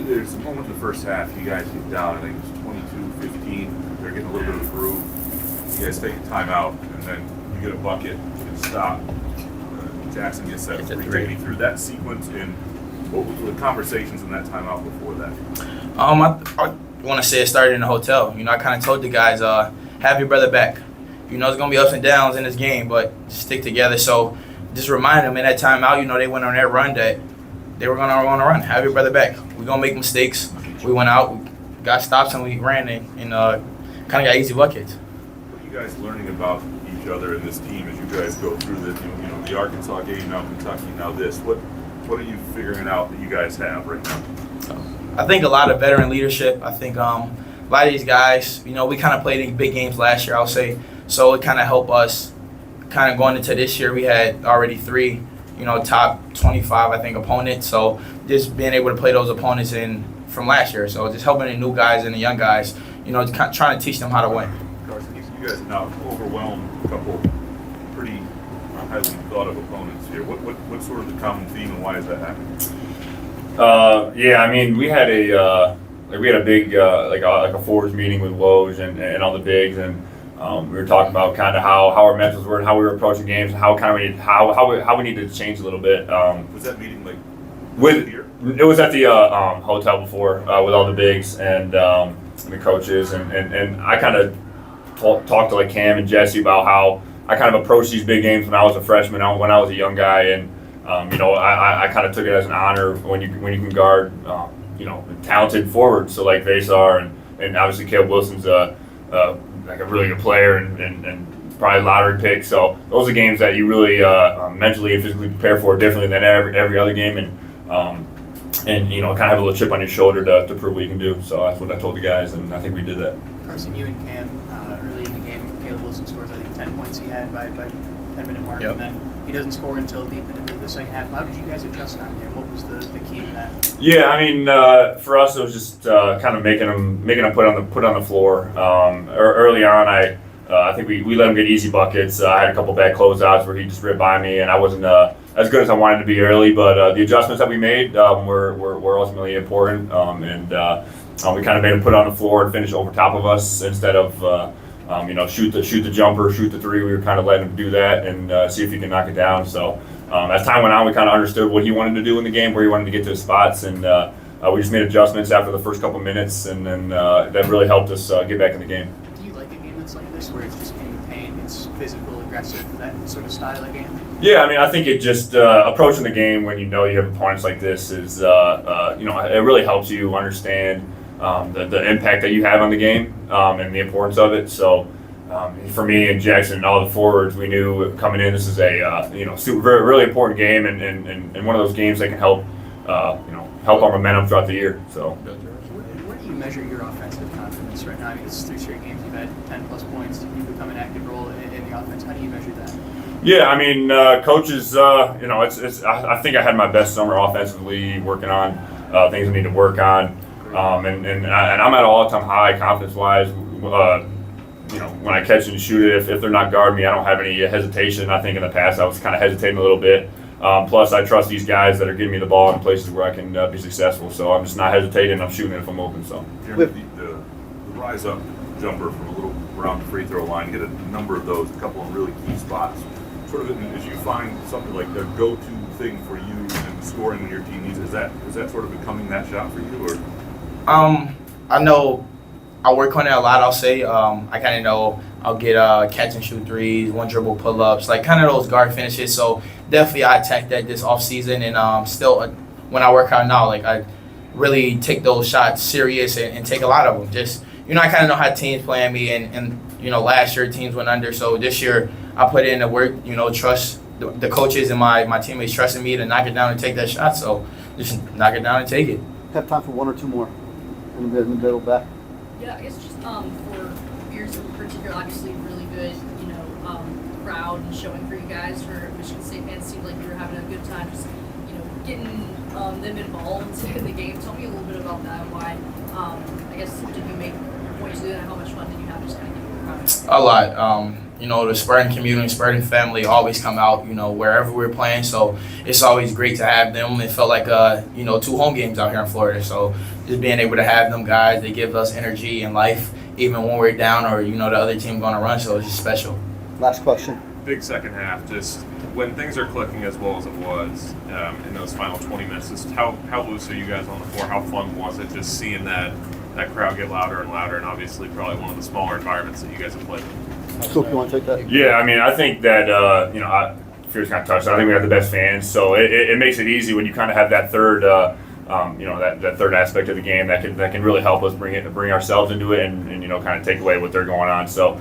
there's a moment in the first half, you guys get down, I think it was 22-15. They're getting a little bit of a groove. You guys take a timeout, and then you get a bucket and stop. Jackson gets that three. Take me through that sequence and what were the conversations in that timeout before that? I want to say it started in the hotel. I kind of told the guys, have your brother back. There's going to be ups and downs in this game, but just stick together. So just remind them in that timeout, they went on that run that they were going to run. Have your brother back. We're going to make mistakes. We went out, we got stops, and we ran and kind of got easy buckets. What are you guys learning about each other and this team as you guys go through the Arkansas game, now Kentucky, now this? What are you figuring out that you guys have right now? I think a lot of veteran leadership. I think a lot of these guys, we kind of played in big games last year, I'll say. So it kind of helped us kind of going into this year. We had already 3, top 25, I think, opponents. So just being able to play those opponents from last year. So just helping the new guys and the young guys, trying to teach them how to win. Carson, you guys now overwhelmed a couple pretty highly thought of opponents here. What's sort of the common theme and why is that happening? Yeah, I mean, we had a big like a forwards meeting with Woj and all the bigs, and we were talking about kind of how our mentals were and how we were approaching games and how we needed to change a little bit. Was that meeting here? It was at the hotel before with all the bigs and the coaches, and I kind of talked to Cam and Jesse about how I kind of approached these big games when I was a freshman, when I was a young guy, and I kind of took it as an honor when you can guard talented forwards, so like Vasar and obviously Caleb Wilson's a really good player and probably lottery pick. So those are games that you really mentally and physically prepare for differently than every other game, and kind of have a little chip on your shoulder to prove what you can do. So that's what I told the guys, and I think we did that. Carson, you and Cam early in the game, Caleb Wilson scores I think 10 points he had by 10-minute mark, Yep. and then he doesn't score until deep into the second half. How did you guys adjust on there? What was the key to that? Yeah, I mean, for us it was just kind of making them put on the floor. Early on, I think we let him get easy buckets. I had a couple bad closeouts where he just ripped by me, and I wasn't as good as I wanted to be early. But the adjustments that we made were ultimately important, and we kind of made him put on the floor and finish over top of us instead of shoot the jumper, shoot the three. We were kind of letting him do that and see if he can knock it down. So as time went on, we kind of understood what he wanted to do in the game, where he wanted to get to his spots, and we just made adjustments after the first couple minutes, and then that really helped us get back in the game. Do you like a game that's like this, where it's just in pain, it's physical, aggressive, that sort of style of game? Yeah, I mean, I think it just approaching the game when you have opponents like this is, it really helps you understand the impact that you have on the game and the importance of it. So for me and Jackson and all the forwards, we knew coming in this is a super really important game and one of those games that can help help our momentum throughout the year. So. Where do you measure your offensive confidence right now? I mean, it's 3 straight games you've had 10+ points. You've become an active role in the offense. How do you measure that? Yeah, I mean, coaches, I think I had my best summer offensively, working on things I need to work on, and I'm at an all-time high confidence-wise. When I catch and shoot it, if they're not guarding me, I don't have any hesitation. I think in the past I was kind of hesitating a little bit. Plus, I trust these guys that are giving me the ball in places where I can be successful. So I'm just not hesitating. I'm shooting it if I'm open. So Jeremy, the rise up jumper from a little around the free throw line, you get a number of those, a couple of really key spots. Sort of as you find something like the go-to thing for you in scoring when your team needs, is that sort of becoming that shot for you, or? I know I work on it a lot. I'll say I kind of know I'll get catch and shoot threes, one dribble pull-ups, like kind of those guard finishes. So definitely I attack that this off season, and still when I work out now, like I really take those shots serious and take a lot of them. Just I kind of know how teams playing me, and last year teams went under, so this year I put in the work. Trust the coaches and my teammates trusting me to knock it down and take that shot. So just knock it down and take it. Have time for one or two more in the middle back. Yeah, I guess just for Beers in particular, obviously really good, crowd and showing for you guys. For Michigan State fans, seemed like you were having a good time, just getting them involved in the game. Tell me a little bit about that. Why? I guess did you make a point to do that? How much fun did you have just kind of getting the crowd? A lot. the Spartan community, Spartan family always come out, wherever we're playing. So it's always great to have them. It felt like, 2 home games out here in Florida. So just being able to have them guys, they give us energy and life, even when we're down or, the other team going to run. So it's just special. Last question. Big second half, just when things are clicking as well as it was in those final 20 minutes, just how loose are you guys on the floor? How fun was it just seeing that crowd get louder and louder, and obviously probably one of the smaller environments that you guys have played in? Scoop, you want to take that? Yeah, I mean, I think that Fear's kind of touched. I think we have the best fans, so it makes it easy when you kind of have that third, that third aspect of the game that can really help us bring ourselves into it and kind of take away what they're going on. So,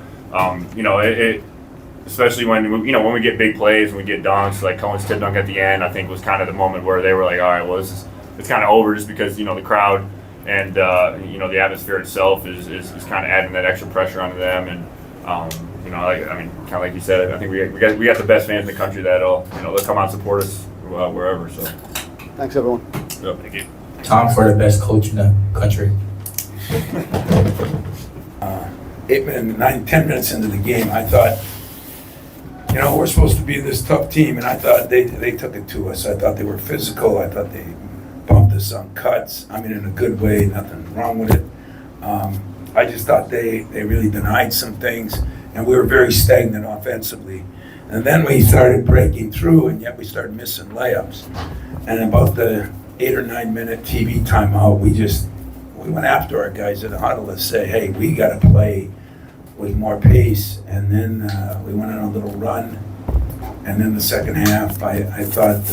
especially when we get big plays, when we get dunks, like Cohen's tip dunk at the end, I think was kind of the moment where they were like, all right, well, it's kind of over, just because the crowd and the atmosphere itself is kind of adding that extra pressure onto them. And kind of like you said, I think we got the best fans in the country that'll come out and support us wherever. So Thanks, everyone. yep. Thank you. Tom for the best coach in the country. 10 minutes into the game, I thought, we're supposed to be this tough team, and I thought they took it to us. I thought they were physical. I thought they bumped us on cuts. I mean, in a good way, nothing wrong with it. I just thought they really denied some things, and we were very stagnant offensively. And then we started breaking through, and yet we started missing layups. And about the 8 or 9 minute TV timeout, we went after our guys in the huddle to say, hey, we got to play with more pace. And then we went on a little run. And then the second half, I thought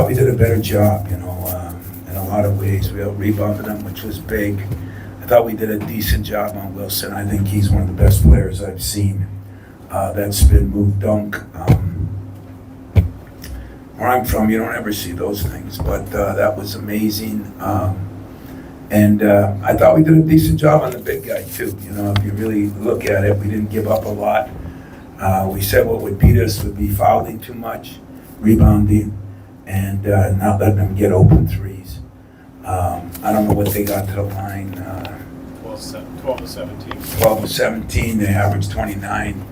we did a better job, in a lot of ways. We out-rebounded them, which was big. I thought we did a decent job on Wilson. I think he's one of the best players I've seen. That spin move dunk. Where I'm from, you don't ever see those things, but that was amazing. And I thought we did a decent job on the big guy too. If you really look at it, we didn't give up a lot. We said what would beat us would be fouling too much, rebounding, and not letting them get open threes. I don't know what they got to the line. 12 to 17. 12 to 17, they averaged 29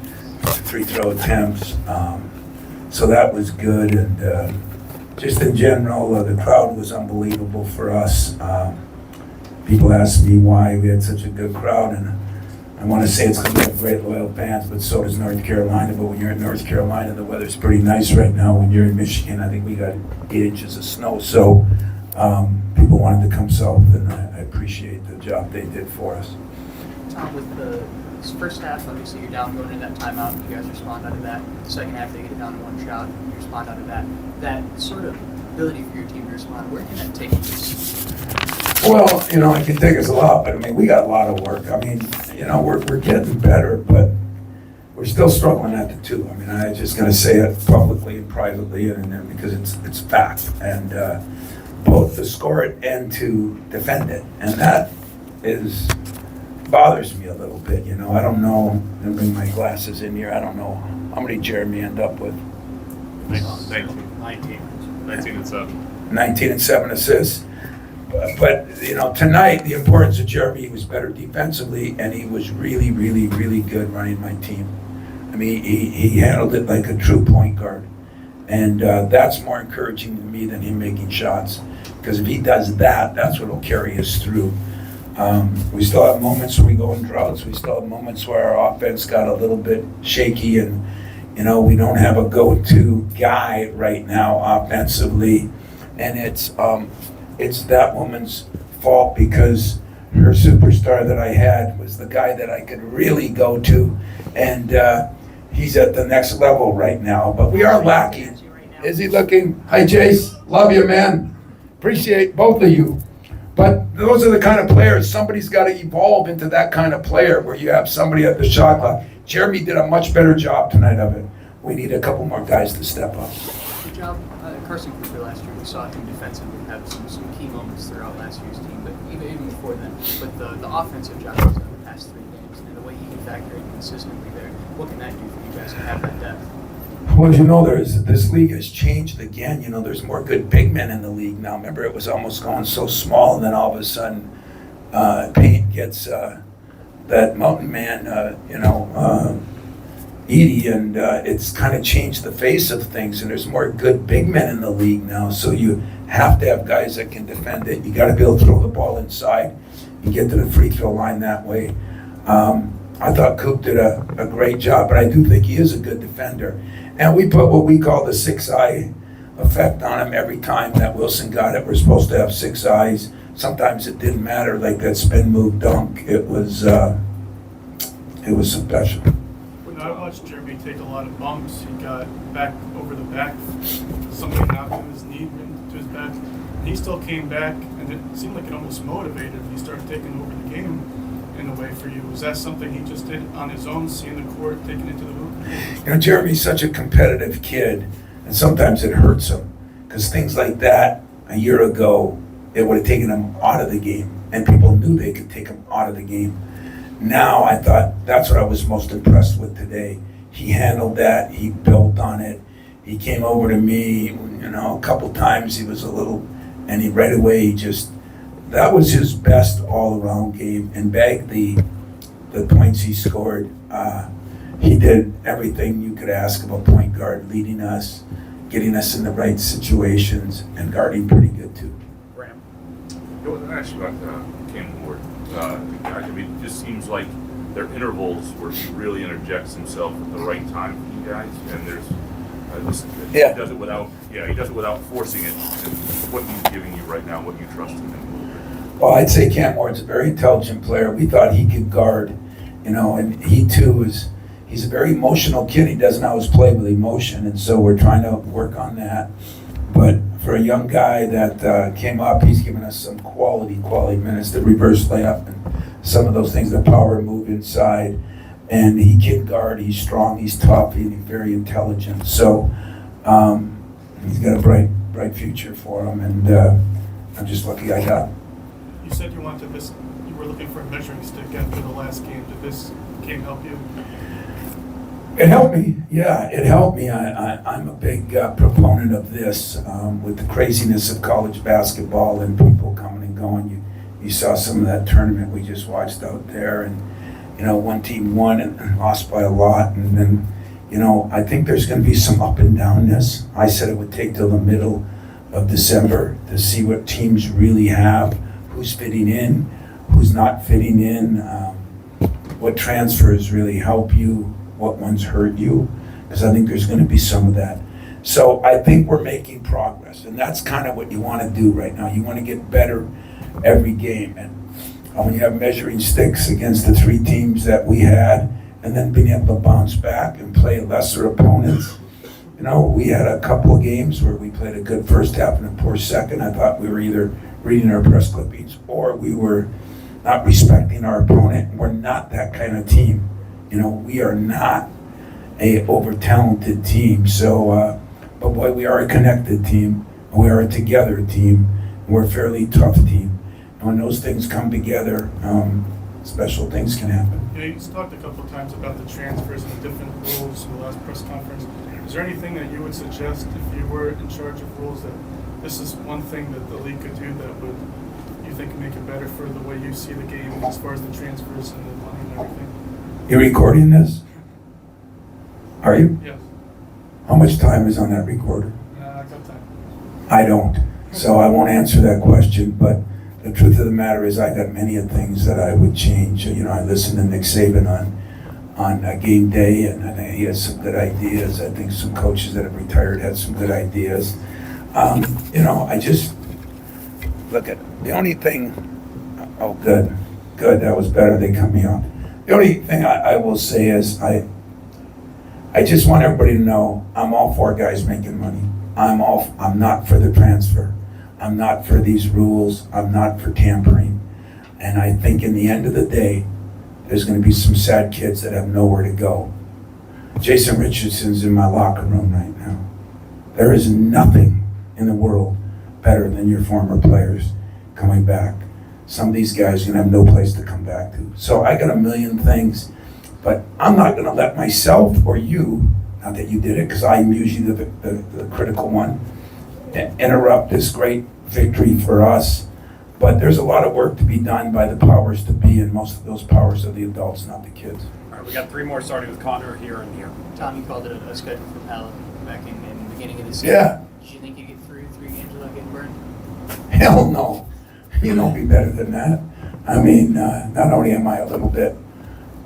free throw attempts. So that was good. And just in general, the crowd was unbelievable for us. People ask me why we had such a good crowd, and I want to say it's because we have great loyal fans, but so does North Carolina. But when you're in North Carolina, the weather's pretty nice right now. When you're in Michigan, I think we got 8 inches of snow. So people wanted to come south, and I appreciate the job they did for us. Tom, with the first half, obviously you're down going into that timeout. You guys respond out of that. The second half, they get it down to 1 shot. You respond out of that. That sort of ability for your team to respond, where can that take you? Well, it can take us a lot, but we got a lot of work. We're getting better, but we're still struggling at the 2. I'm just going to say it publicly and privately, and because it's fact. And both to score it and to defend it, and that bothers me a little bit. I don't know. I'm going to bring my glasses in here. I don't know how many Jeremy end up with. 19 and 7. 19 and 7 assists. But tonight, the importance of Jeremy, he was better defensively, and he was really, really, really good running my team. He handled it like a true point guard. And that's more encouraging to me than him making shots. Because if he does that, that's what will carry us through. We still have moments where we go in droughts. We still have moments where our offense got a little bit shaky, and we don't have a go-to guy right now offensively. And it's that woman's fault, because her superstar that I had was the guy that I could really go to, and he's at the next level right now. But we are lacking. Is he looking? Hi, Jace. Love you, man. Appreciate both of you. But those are the kind of players, somebody's got to evolve into that kind of player where you have somebody at the shot clock. Jeremy did a much better job tonight of it. We need a couple more guys to step up. Good job. Carson Cooper last year, we saw him defensively have some key moments throughout last year's team, but even before then. But the offensive job he's done the past 3 games, and the way he can factor in consistently there, what can that do for you guys to have that depth? Well, this league has changed again. There's more good big men in the league now. Remember, it was almost going so small, and then all of a sudden, paint gets that mountain man, Edie, and it's kind of changed the face of things, and there's more good big men in the league now, so you have to have guys that can defend it. You got to be able to throw the ball inside and get to the free throw line that way. I thought Coop did a great job, but I do think he is a good defender. And we put what we call the 6-eye effect on him every time that Wilson got it. We're supposed to have 6 eyes. Sometimes it didn't matter, like that spin move dunk. It was special. When I watched Jeremy take a lot of bumps, he got back over the back. Somebody knocked him his knee into his back. And he still came back, and it seemed like it almost motivated him. He started taking over the game in a way for you. Was that something he just did on his own, seeing the court, taking it to the hoop? Jeremy's such a competitive kid, and sometimes it hurts him, because things like that a year ago, it would have taken him out of the game, and people knew they could take him out of the game. Now, I thought that's what I was most impressed with today. He handled that, he built on it. He came over to me, a couple times he was a little, and he right away that was his best all-around game, and bagged the points he scored. He did everything you could ask of a point guard, leading us, getting us in the right situations, and guarding pretty good too. Ram. I want to ask you about Cam Ward. I mean, it just seems like there are intervals where he really interjects himself at the right time for you guys, and there's he does it without forcing it. And what he's giving you right now, what you trust him in. Well, I'd say Cam Ward's a very intelligent player. We thought he could guard, and he too he's a very emotional kid. He doesn't always play with emotion, and so we're trying to work on that. But for a young guy that came up, he's given us some quality minutes, the reverse layup and some of those things, the power move inside. And he can guard, he's strong, he's tough, he's very intelligent. So he's got a bright future for him, and I'm just lucky I got him. You said you were looking for a measuring stick after the last game. Did this game help you? It helped me, yeah, it helped me. I'm a big proponent of this with the craziness of college basketball and people coming and going. You saw some of that tournament we just watched out there, and one team won and lost by a lot, and then, I think there's going to be some up and downness. I said it would take till the middle of December to see what teams really have, who's fitting in, who's not fitting in, what transfers really help you, what ones hurt you, because I think there's going to be some of that. So I think we're making progress, and that's kind of what you want to do right now. You want to get better every game, and when you have measuring sticks against the 3 teams that we had, and then being able to bounce back and play lesser opponents. We had a couple of games where we played a good first half and a poor second. I thought we were either reading our press clippings or we were not respecting our opponent. We're not that kind of team. We are not a over-talented team. So, but boy, we are a connected team. We are a together team. We're a fairly tough team. And when those things come together, special things can happen. You talked a couple of times about the transfers and the different rules in the last press conference. Is there anything that you would suggest if you were in charge of rules that this is one thing that the league could do that would, you think, make it better for the way you see the game as far as the transfers and the money and everything? You're recording this? Are you? Yes. How much time is on that recorder? I got time. I don't. So I won't answer that question, but the truth of the matter is I got many of things that I would change. I listened to Nick Saban on game day, and he has some good ideas. I think some coaches that have retired had some good ideas. I just look at the only thing. Oh, good, that was better. They cut me off. The only thing I will say is I just want everybody to know I'm all for guys making money. I'm not for the transfer. I'm not for these rules. I'm not for tampering. And I think in the end of the day, there's going to be some sad kids that have nowhere to go. Jason Richardson's in my locker room right now. There is nothing in the world better than your former players coming back. Some of these guys are going to have no place to come back to. So I got a million things, but I'm not going to let myself or you, not that you did it, because I'm usually the critical one, interrupt this great victory for us. But there's a lot of work to be done by the powers to be, and most of those powers are the adults, not the kids. All right, we got 3 more starting with Connor here and here. Tom, you called it a schedule for Paladin back in the beginning of the season. Yeah. Did you think you'd get through 3 games without getting burned? Hell no. You know me better than that. I mean, not only am I a little bit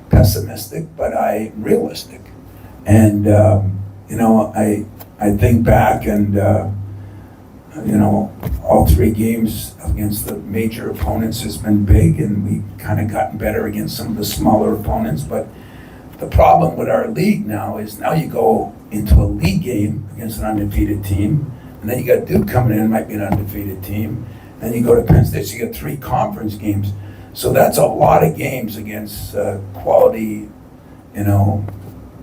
pessimistic, but I'm realistic. And, you know, I think back and, you know, all 3 games against the major opponents has been big, and we've kind of gotten better against some of the smaller opponents. But the problem with our league now is now you go into a league game against an undefeated team, and then you got Duke coming in, might be an undefeated team. Then you go to Penn State, so you get 3 conference games. So that's a lot of games against quality, you know,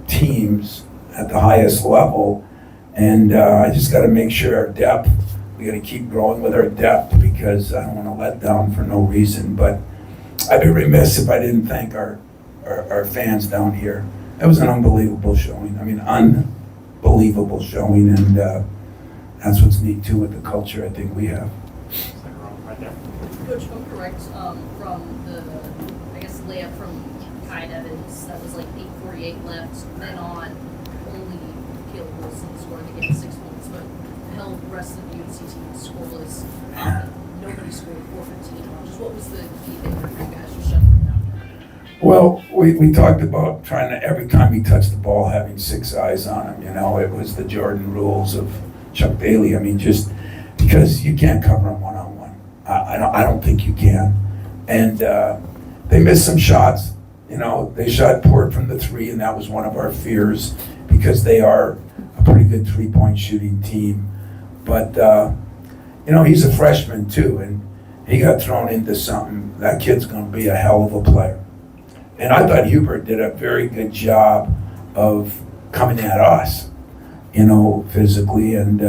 teams at the highest level. And I just got to make sure our depth, we got to keep growing with our depth, because I don't want to let down for no reason. But I'd be remiss if I didn't thank our fans down here. It was an unbelievable showing. I mean, unbelievable showing. And that's what's neat too with the culture I think we have. Second row, right there. Coach, if I'm correct, from the, I guess, layup from Kai Evans, that was like 8:48 left. Then on, only Caleb Wilson scored again 6 points, but the hell rest of the UNC team scoreless. Nobody scored 4:15. Just what was the key thing for you guys to shut them down? Well, we talked about trying to, every time he touched the ball, having 6 eyes on him. You know, it was the Jordan rules of Chuck Daly. I mean, just because you can't cover him one-on-one. I don't think you can. And they missed some shots. You know, they shot poor from the 3, and that was one of our fears, because they are a pretty good 3-point shooting team. But, you know, he's a freshman too, and he got thrown into something. That kid's going to be a hell of a player. And I thought Hubert did a very good job of coming at us, you know, physically, and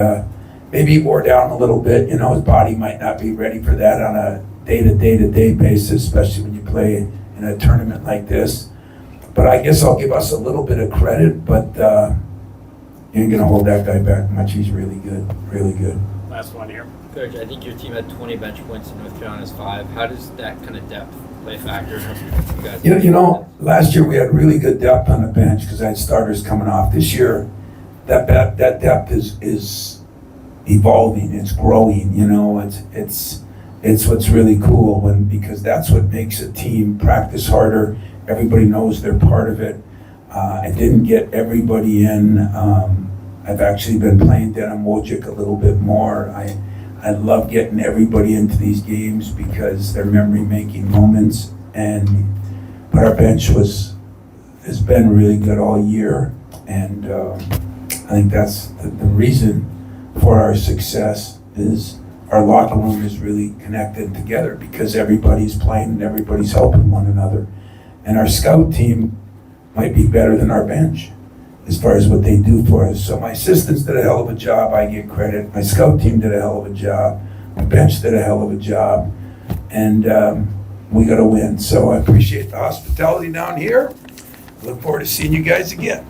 maybe he wore down a little bit. You know, his body might not be ready for that on a day-to-day basis, especially when you play in a tournament like this. But I guess I'll give us a little bit of credit, but you ain't going to hold that guy back much. He's really good, really good. Last one here. Coach, I think your team had 20 bench points and North Carolina's 5. How does that kind of depth play a factor? You guys You know, last year we had really good depth on the bench because I had starters coming off. This year, that depth is evolving. It's growing. You know, it's what's really cool because that's what makes a team practice harder. Everybody knows they're part of it. I didn't get everybody in. I've actually been playing Denim Wojcik a little bit more. I love getting everybody into these games because they're memory-making moments. But our bench has been really good all year, and I think that's the reason for our success is our locker room is really connected together because everybody's playing and everybody's helping one another. And our scout team might be better than our bench as far as what they do for us. So my assistants did a hell of a job, I get credit. My scout team did a hell of a job. My bench did a hell of a job. And we got to win. So I appreciate the hospitality down here. Look forward to seeing you guys again.